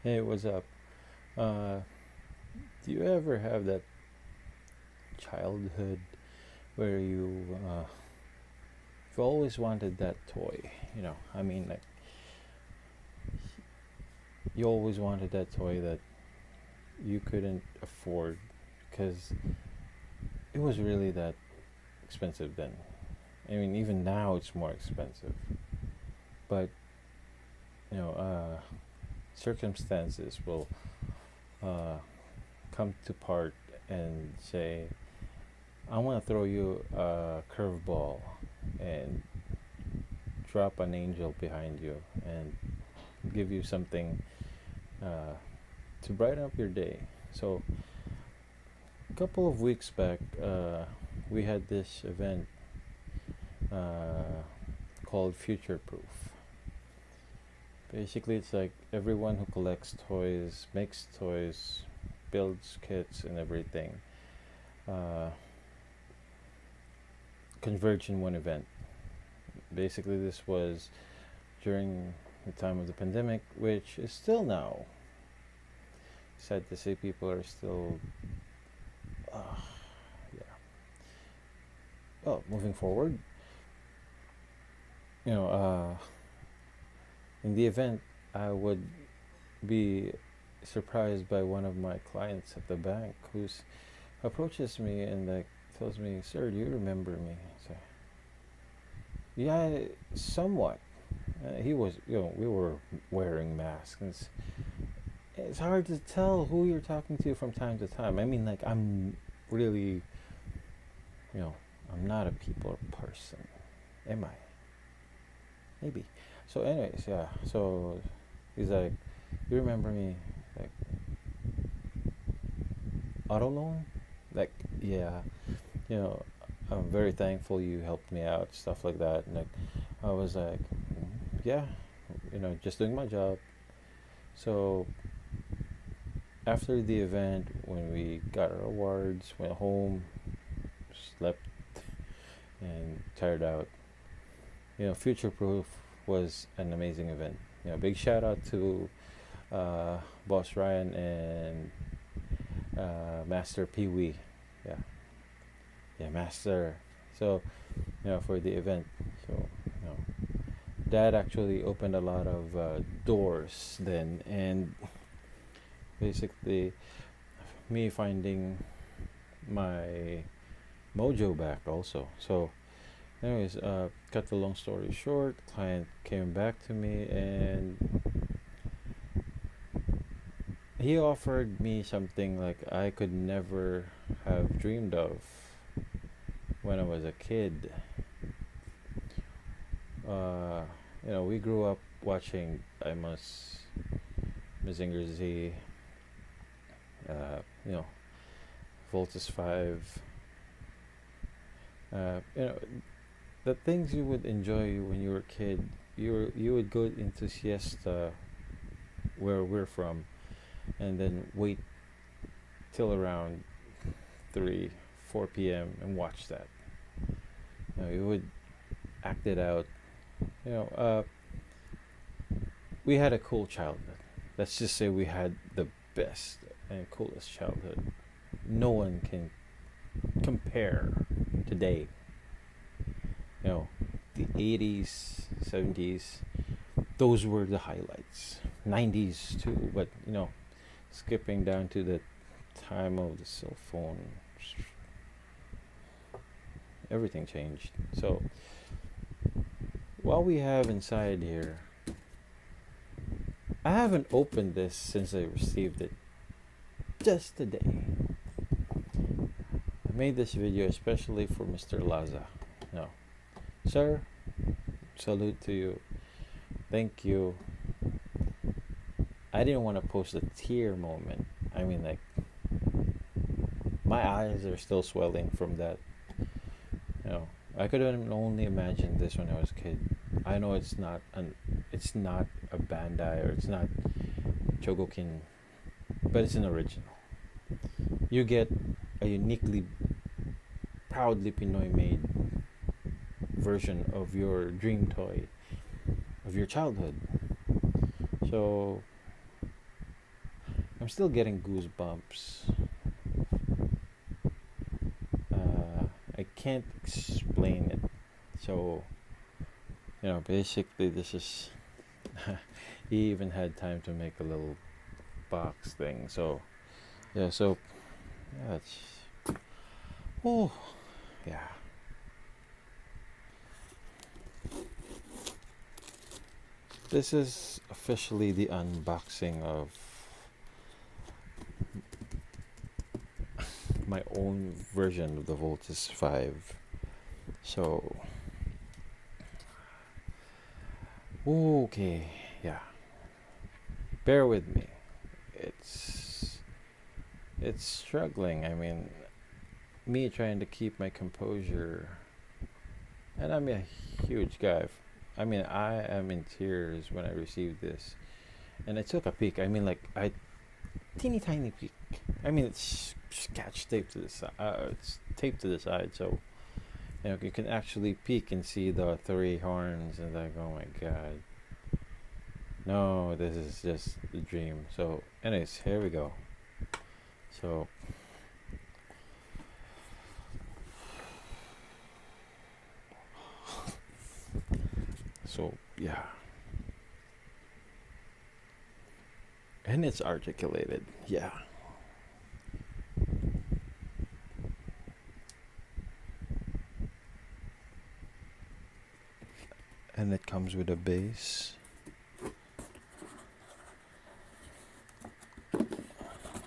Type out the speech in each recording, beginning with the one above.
Hey, what's up? Uh, do you ever have that childhood where you've always wanted that toy? Like you always wanted that toy that you couldn't afford because it was really that expensive then. I mean, even now it's more expensive. But you know, uh, circumstances will uh, come to part and say, I want to throw you a curveball and drop an angel behind you and give you something uh, to brighten up your day. So, a couple of weeks back, we had this event uh, called Future Proof. Basically, it's like everyone who collects toys, makes toys, builds kits, and everything uh, converge in one event. Basically, this was during the time of the pandemic, which is still now. Sad to say, people are still, uh, yeah. Well, moving forward, you know, in the event, I would be surprised by one of my clients at the bank who's approaches me and like tells me, "Sir, do you remember me?" So, yeah, somewhat. He was, we were wearing masks. And it's hard to tell who you're talking to from time to time. I mean, like, I'm really, you know, I'm not a people person. Am I? Maybe. So, anyways, yeah. So, he's like, you remember me? Like, auto loan? Like, yeah. You know, I'm very thankful you helped me out, stuff like that. And like, I was like, yeah, just doing my job. So after the event, when we got our awards, went home, slept, and tired out. Future Proof was an amazing event. Big shout out to Boss Ryan and Master Pee Wee. Yeah, yeah, Master. So, for the event. So, Dad actually opened a lot of doors then, and basically, me finding my mojo back also. So, anyways, cut the long story short, client came back to me and he offered me something like I could never have dreamed of when I was a kid. We grew up watching Mazinger Z, uh, you know, Voltus 5. The things you would enjoy when you were a kid. You would go into siesta where we're from, and then wait till around 3, 4 p.m. and watch that. You would act it out. We had a cool childhood. Let's just say we had the best and coolest childhood. No one can compare today. The 80s, 70s, those were the highlights. 90s too, but skipping down to the time of the cell phone, everything changed. So, what we have inside here, I haven't opened this since I received it just today. I made this video especially for Mr. Laza. No. Sir, salute to you. Thank you. I didn't want to post a tear moment. I mean, like, my eyes are still swelling from that. I could only imagine this when I was a kid. I know it's not a Bandai or it's not Chogokin, but it's an original. You get a uniquely, proudly Pinoy made version of your dream toy of your childhood. So I'm still getting goosebumps. I can't explain it. So, basically, this is. He even had time to make a little box thing. So, yeah, yeah, it's. Oh, yeah. This is officially the unboxing of my own version of the Voltus 5. So, okay, yeah. Bear with me. It's it's struggling. I mean, me trying to keep my composure, and I'm a huge guy. I mean, I am in tears when I received this, and I took a peek. I mean, like I teeny tiny peek. I mean, it's scotch taped to the side. It's taped to the side, so you can actually peek and see the three horns, and like, oh my god, no, this is just a dream. So, anyways, here we go. So, yeah, and it's articulated, yeah. And it comes with a base.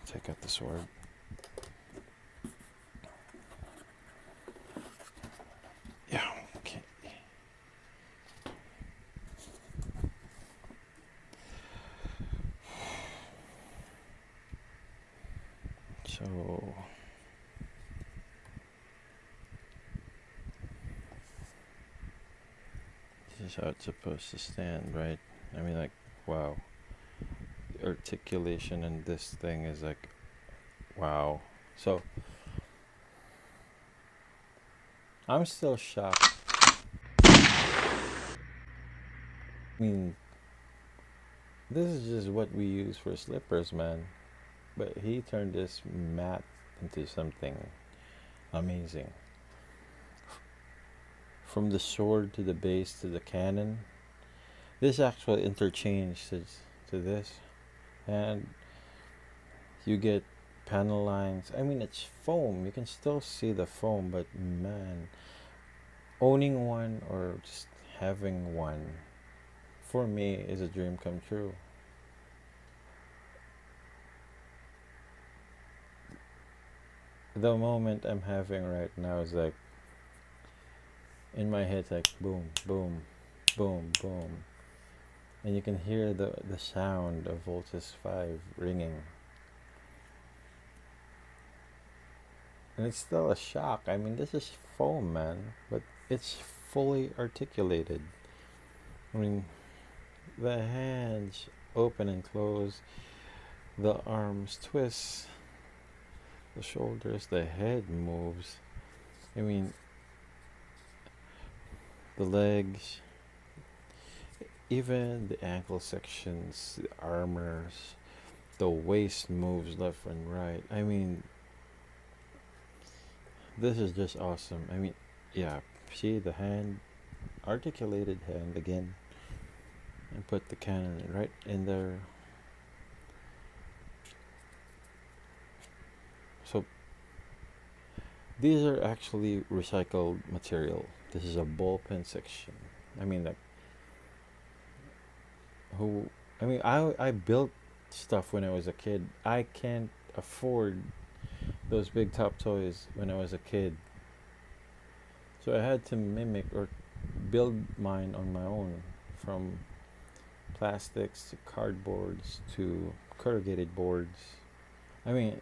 Take out the sword. Yeah, okay. So, this is how it's supposed to stand, right? I mean, like, wow. The articulation in this thing is like, wow. So, I'm still shocked. I mean, this is just what we use for slippers, man. But he turned this mat into something amazing. From the sword to the base to the cannon, this actually interchanges to this, and you get panel lines. I mean, it's foam. You can still see the foam, but man, owning one or just having one for me is a dream come true. The moment I'm having right now is like in my head, like boom, boom, boom, boom, and you can hear the sound of Voltus 5 ringing. And it's still a shock. I mean, this is foam, man, but it's fully articulated. I mean, the hands open and close, the arms twist, the shoulders, the head moves. I mean, the legs, even the ankle sections, the armors, the waist moves left and right. I mean, this is just awesome. I mean, yeah, see the hand, articulated hand again, and put the cannon right in there. So these are actually recycled material. This is a ball pen section. I mean, like, who? I mean, I built stuff when I was a kid. I can't afford those big top toys when I was a kid. So I had to mimic or build mine on my own, from plastics to cardboards to corrugated boards. I mean,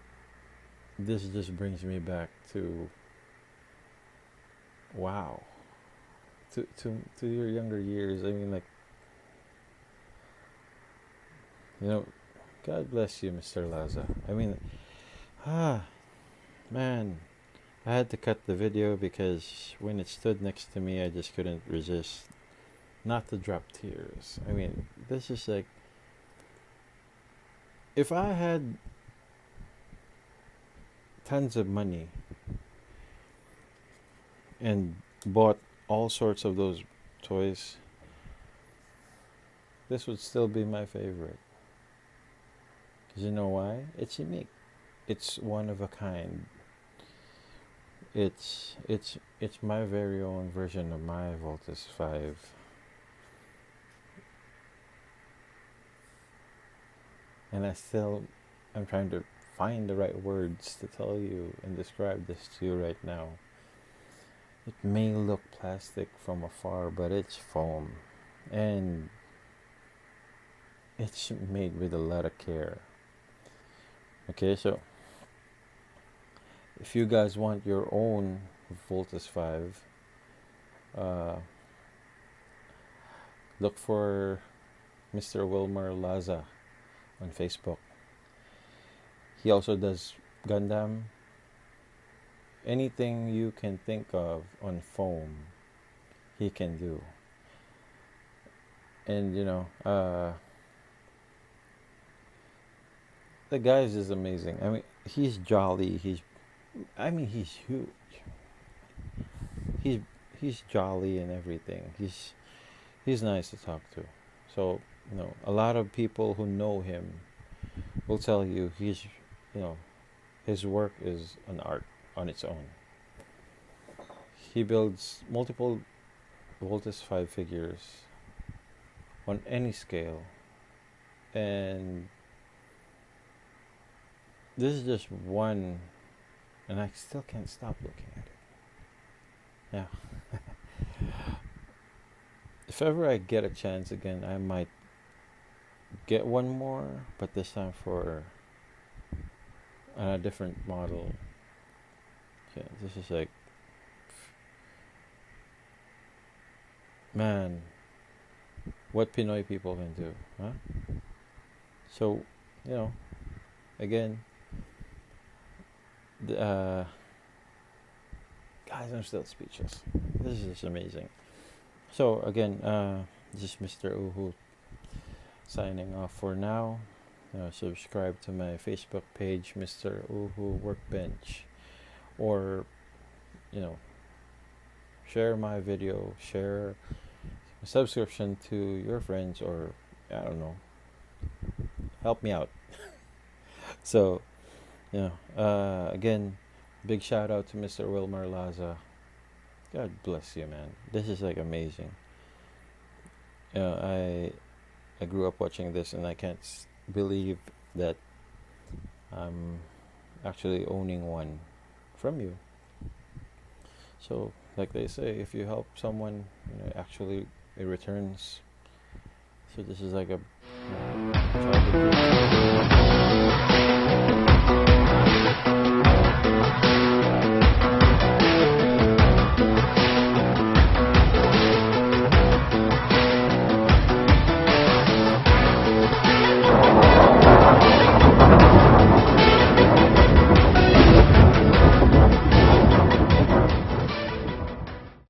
this just brings me back to wow, to your younger years. I mean, like, you know, God bless you, Mr. Laza. I mean, man, I had to cut the video because when it stood next to me, I just couldn't resist not to drop tears. I mean, this is like If I had tons of money and bought all sorts of those toys, this would still be my favorite. Because you know why? It's unique. It's one of a kind. It's my very own version of my Voltus 5. And I'm trying to find the right words to tell you and describe this to you right now. It may look plastic from afar, but it's foam. And it's made with a lot of care. Okay, so if you guys want your own Voltus 5, look for Mr. Wilmer Laza on Facebook. He also does Gundam. Anything you can think of on foam, he can do. And the guy is just amazing. I mean, he's jolly. He's huge. He's he's jolly and everything. He's nice to talk to. So a lot of people who know him will tell you you know, his work is an art on its own. He builds multiple Voltus 5 figures on any scale, and this is just one, and I still can't stop looking at it. Yeah. If ever I get a chance again, I might get one more, but this time for a different model. Yeah, this is like, man, what Pinoy people can do, huh? So, again, guys, I'm still speechless. This is just amazing. So again, this is Mr. Uhu signing off for now. Subscribe to my Facebook page, Mr. Uhu Workbench, or share my video, share a subscription to your friends, or I don't know, help me out. So again, big shout out to Mr. Wilmer Laza. God bless you, man. This is like amazing. I grew up watching this, and I can't believe that I'm actually owning one from you. So, like they say, if you help someone, actually it returns. So this is like a